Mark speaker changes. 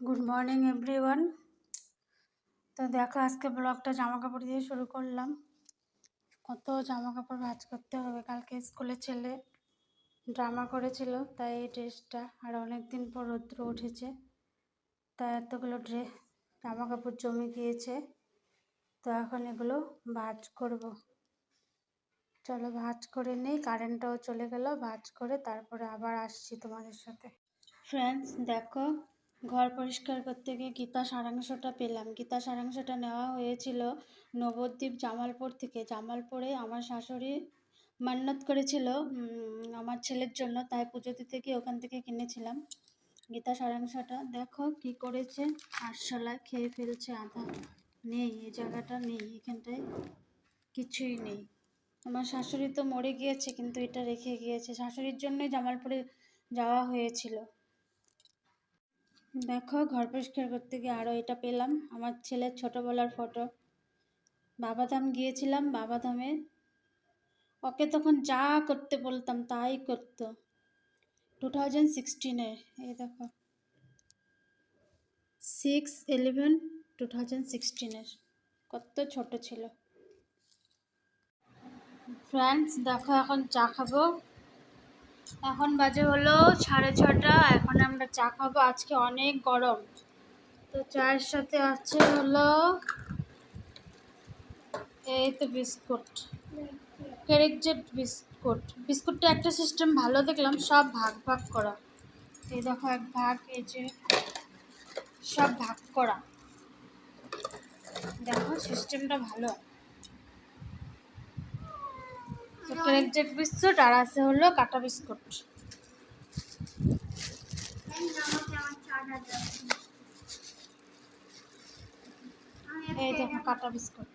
Speaker 1: Good morning everyone. তো দেখো আজকে ব্লগটা জামা কাপড় দিয়ে শুরু করলাম। কত জামা কাপড় ভাঁজ করতে হবে। কালকে স্কুলে ছেলে ড্রামা করেছিল, তাই এই ড্রেসটা আর অনেক দিন পর রৌদ্র উঠেছে, তাই এতগুলো জামা কাপড় জমে গিয়েছে। তো এখন এগুলো ভাঁজ করব। চলো ভাঁজ করে নেই, কারেন্টটাও চলে গেল। ভাঁজ করে তারপরে আবার আসছি তোমাদের সাথে। ফ্রেন্ডস দেখো, ঘর পরিষ্কার করতে গিয়ে গীতা সারাংশটা পেলাম। গীতা সারাংশটা নেওয়া হয়েছিল নবদ্বীপ জামালপুর থেকে। জামালপুরে আমার শাশুড়ি মান্নত করেছিল আমার ছেলের জন্য, তাই পুজো দিতে গিয়ে ওখান থেকে কিনেছিলাম গীতা সারাংশটা। দেখো কি করেছে, আরশোলায় খেয়ে ফেলছে। আধা নেই, এই জায়গাটা নেই, এখানটায় কিছুই নেই। আমার শাশুড়ি তো মরে গিয়েছে, কিন্তু এটা রেখে গিয়েছে। শাশুড়ির জন্যই জামালপুরে যাওয়া হয়েছিল। দেখো ঘর পরিষ্কার করতে গিয়ে আরও এটা পেলাম, আমার ছেলের ছোটোবেলার ফটো। বাবাধাম গিয়েছিলাম, বাবাধামে ওকে তখন যা করতে বলতাম তাই করতো। 2016-এর, এই দেখো 6/11/2016-এর, কত ছোট ছিল। ফ্রেন্ডস দেখো এখন চা খাবো। এখন বাজে হলো 6:30। এখন আমরা চা খাবো। আজকে অনেক গরম, তো চায়ের সাথে আছে হলো এই তো বিস্কুট, ক্যারেকজেট বিস্কুট। বিস্কুটটা একটা সিস্টেম ভালো দেখলাম, সব ভাগ ভাগ করা। এই দেখো এক ভাগ, এই যে সব ভাগ করা, দেখো সিস্টেমটা ভালো। তো ক্যারেকজেট বিস্কুট আর আছে হলো কাটা বিস্কুট। এই দেখো কাটা বিস্কুট।